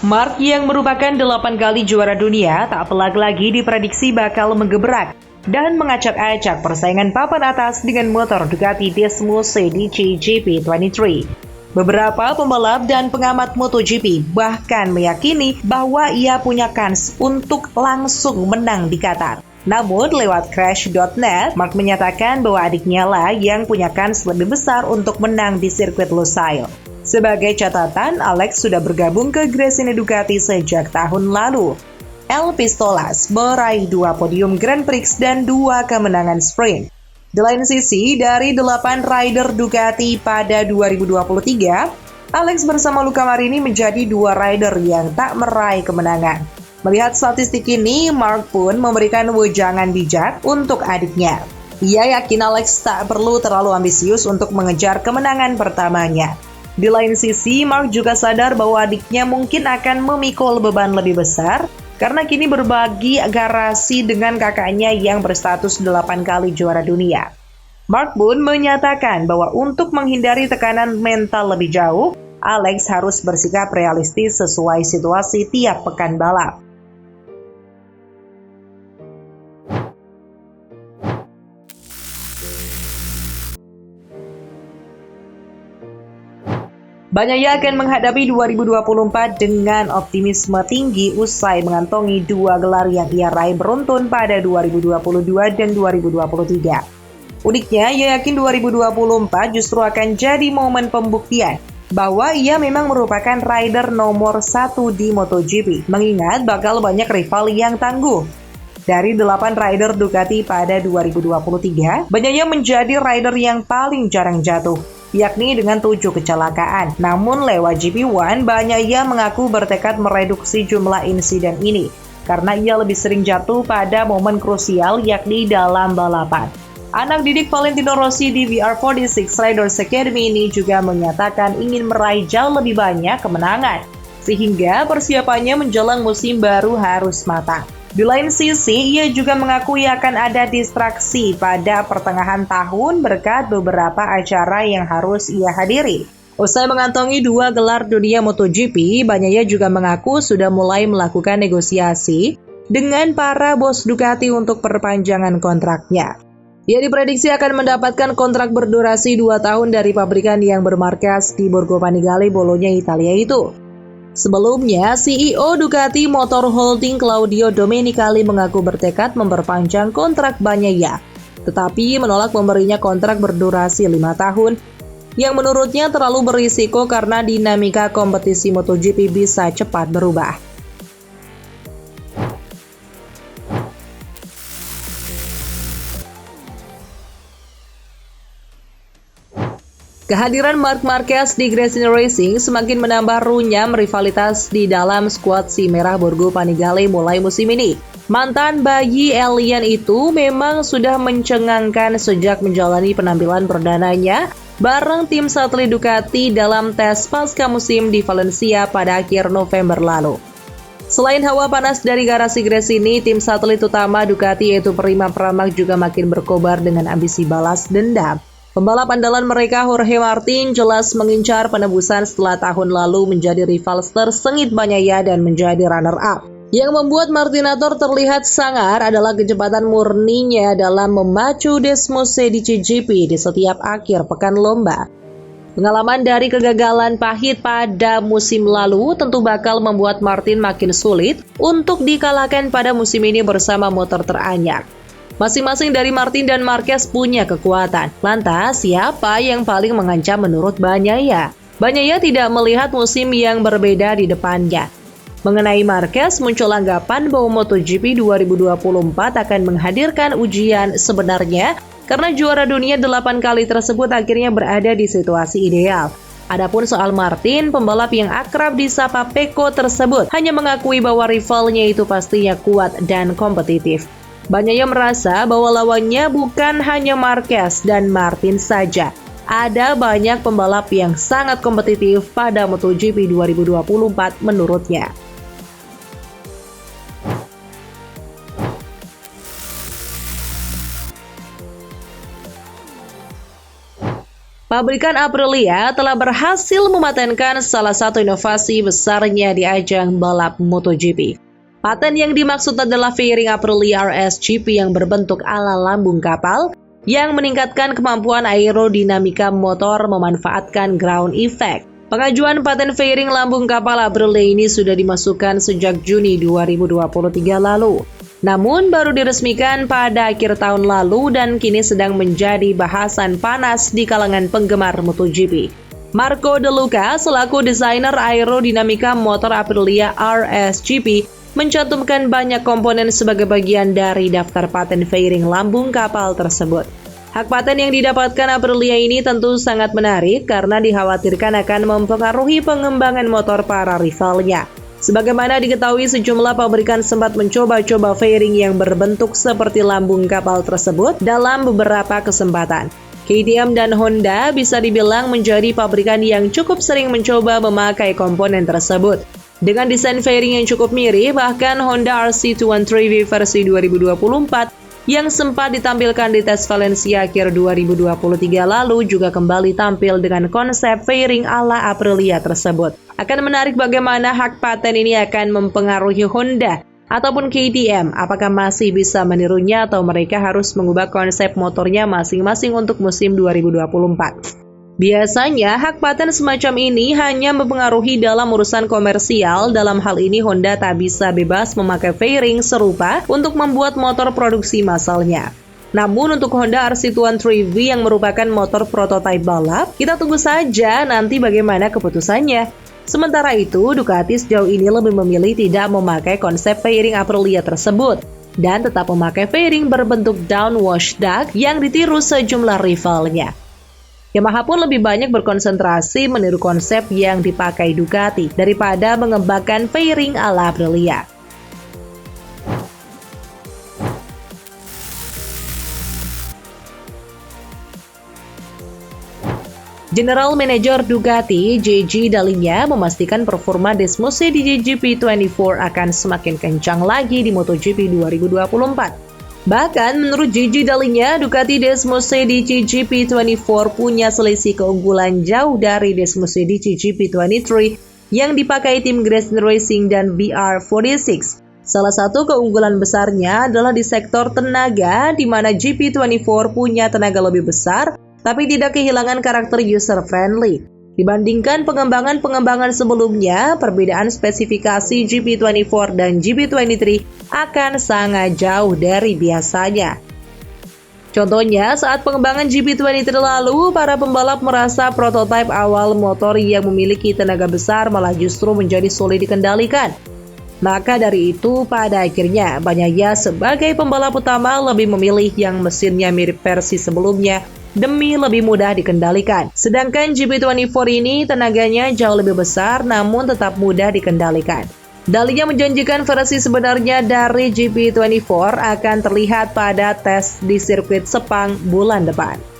Mark yang merupakan 8 kali juara dunia tak pelak lagi diprediksi bakal menggebrak dan mengacak-acak persaingan papan atas dengan motor Ducati Desmose di GP23. Beberapa pembalap dan pengamat MotoGP bahkan meyakini bahwa ia punya kans untuk langsung menang di Qatar. Namun lewat Crash.net, Mark menyatakan bahwa adiknya lah yang punya kans lebih besar untuk menang di sirkuit Losail. Sebagai catatan, Alex sudah bergabung ke Gresini Ducati sejak tahun lalu. El Pistolas meraih 2 podium Grand Prix dan 2 kemenangan sprint. Di lain sisi, dari 8 rider Ducati pada 2023, Alex bersama Luca Marini menjadi 2 rider yang tak meraih kemenangan. Melihat statistik ini, Mark pun memberikan wejangan bijak untuk adiknya. Ia yakin Alex tak perlu terlalu ambisius untuk mengejar kemenangan pertamanya. Di lain sisi, Mark juga sadar bahwa adiknya mungkin akan memikul beban lebih besar karena kini berbagi garasi dengan kakaknya yang berstatus 8 kali juara dunia. Mark pun menyatakan bahwa untuk menghindari tekanan mental lebih jauh, Alex harus bersikap realistis sesuai situasi tiap pekan balap. Bagnaia akan menghadapi 2024 dengan optimisme tinggi usai mengantongi 2 gelar yang ia raih beruntun pada 2022 dan 2023. Uniknya, ia yakin 2024 justru akan jadi momen pembuktian bahwa ia memang merupakan rider nomor 1 di MotoGP, mengingat bakal banyak rival yang tangguh. Dari 8 rider Ducati pada 2023, Bagnaia menjadi rider yang paling jarang jatuh, yakni dengan 7 kecelakaan. Namun lewat GP1, Bagnaia mengaku bertekad mereduksi jumlah insiden ini karena ia lebih sering jatuh pada momen krusial, yakni dalam balapan. Anak didik Valentino Rossi di VR46 Riders Academy ini juga menyatakan ingin meraih jauh lebih banyak kemenangan, sehingga persiapannya menjelang musim baru harus matang. Di lain sisi, ia juga mengakui akan ada distraksi pada pertengahan tahun berkat beberapa acara yang harus ia hadiri. Usai mengantongi 2 gelar dunia MotoGP, Bagnaia juga mengaku sudah mulai melakukan negosiasi dengan para bos Ducati untuk perpanjangan kontraknya. Ia diprediksi akan mendapatkan kontrak berdurasi 2 tahun dari pabrikan yang bermarkas di Borgo Panigale, Bologna, Italia itu. Sebelumnya, CEO Ducati Motor Holding Claudio Domenicali mengaku bertekad memperpanjang kontrak Bagnaia, tetapi menolak memberinya kontrak berdurasi 5 tahun yang menurutnya terlalu berisiko karena dinamika kompetisi MotoGP bisa cepat berubah. Kehadiran Marc Marquez di Gresini Racing semakin menambah runyam rivalitas di dalam skuad si Merah Borgo Panigale mulai musim ini. Mantan bayi alien itu memang sudah mencengangkan sejak menjalani penampilan perdananya bareng tim satelit Ducati dalam tes pasca musim di Valencia pada akhir November lalu. Selain hawa panas dari garasi Gresini, tim satelit utama Ducati yaitu Prima Pramac juga makin berkobar dengan ambisi balas dendam. Pembalap andalan mereka Jorge Martin jelas mengincar penebusan setelah tahun lalu menjadi rival tersengit Bagnaia dan menjadi runner-up. Yang membuat Martinator terlihat sangar adalah kecepatan murninya dalam memacu Desmose di GP di setiap akhir pekan lomba. Pengalaman dari kegagalan pahit pada musim lalu tentu bakal membuat Martin makin sulit untuk dikalahkan pada musim ini bersama motor teranyar. Masing-masing dari Martin dan Marquez punya kekuatan. Lantas, siapa yang paling mengancam menurut Bagnaia? Bagnaia tidak melihat musim yang berbeda di depannya. Mengenai Marquez, muncul anggapan bahwa MotoGP 2024 akan menghadirkan ujian sebenarnya karena juara dunia 8 kali tersebut akhirnya berada di situasi ideal. Adapun soal Martin, pembalap yang akrab disapa Pecco tersebut hanya mengakui bahwa rivalnya itu pastinya kuat dan kompetitif. Bagnaia merasa bahwa lawannya bukan hanya Marquez dan Martin saja. Ada banyak pembalap yang sangat kompetitif pada MotoGP 2024 menurutnya. Pabrikan Aprilia telah berhasil mematenkan salah satu inovasi besarnya di ajang balap MotoGP. Paten yang dimaksud adalah fairing Aprilia RSGP yang berbentuk ala lambung kapal yang meningkatkan kemampuan aerodinamika motor memanfaatkan ground effect. Pengajuan paten fairing lambung kapal Aprilia ini sudah dimasukkan sejak Juni 2023 lalu. Namun baru diresmikan pada akhir tahun lalu dan kini sedang menjadi bahasan panas di kalangan penggemar MotoGP. Marco De Luca selaku desainer aerodinamika motor Aprilia RSGP mencantumkan banyak komponen sebagai bagian dari daftar paten fairing lambung kapal tersebut. Hak paten yang didapatkan Aprilia ini tentu sangat menarik karena dikhawatirkan akan mempengaruhi pengembangan motor para rivalnya. Sebagaimana diketahui, sejumlah pabrikan sempat mencoba-coba fairing yang berbentuk seperti lambung kapal tersebut dalam beberapa kesempatan. KTM dan Honda bisa dibilang menjadi pabrikan yang cukup sering mencoba memakai komponen tersebut. Dengan desain fairing yang cukup mirip, bahkan Honda RC213V versi 2024 yang sempat ditampilkan di tes Valencia akhir 2023 lalu juga kembali tampil dengan konsep fairing ala Aprilia tersebut. Akan menarik bagaimana hak paten ini akan mempengaruhi Honda ataupun KTM. Apakah masih bisa menirunya atau mereka harus mengubah konsep motornya masing-masing untuk musim 2024? Biasanya, hak paten semacam ini hanya mempengaruhi dalam urusan komersial. Dalam hal ini, Honda tak bisa bebas memakai fairing serupa untuk membuat motor produksi massalnya. Namun untuk Honda RC213V yang merupakan motor prototipe balap, kita tunggu saja nanti bagaimana keputusannya. Sementara itu, Ducati sejauh ini lebih memilih tidak memakai konsep fairing Aprilia tersebut dan tetap memakai fairing berbentuk downwash duct yang ditiru sejumlah rivalnya. Yamaha pun lebih banyak berkonsentrasi meniru konsep yang dipakai Ducati daripada mengembangkan fairing ala Aprilia. General Manager Ducati, Gigi Dall'Igna, memastikan performa Desmosed di GP24 akan semakin kencang lagi di MotoGP 2024. Bahkan menurut Gigi Dall'Igna, Ducati Desmosed di GP24 punya selisih keunggulan jauh dari Desmosed di GP23 yang dipakai tim Grayson Racing dan VR46. Salah satu keunggulan besarnya adalah di sektor tenaga, di mana GP24 punya tenaga lebih besar, tapi tidak kehilangan karakter user-friendly. Dibandingkan pengembangan sebelumnya, perbedaan spesifikasi GP24 dan GP23 akan sangat jauh dari biasanya. Contohnya, saat pengembangan GP23 lalu, para pembalap merasa prototipe awal motor yang memiliki tenaga besar malah justru menjadi sulit dikendalikan. Maka dari itu, pada akhirnya, Bagnaia sebagai pembalap utama lebih memilih yang mesinnya mirip versi sebelumnya demi lebih mudah dikendalikan. Sedangkan GP24 ini tenaganya jauh lebih besar namun tetap mudah dikendalikan. Dall'Igna menjanjikan versi sebenarnya dari GP24 akan terlihat pada tes di sirkuit Sepang bulan depan.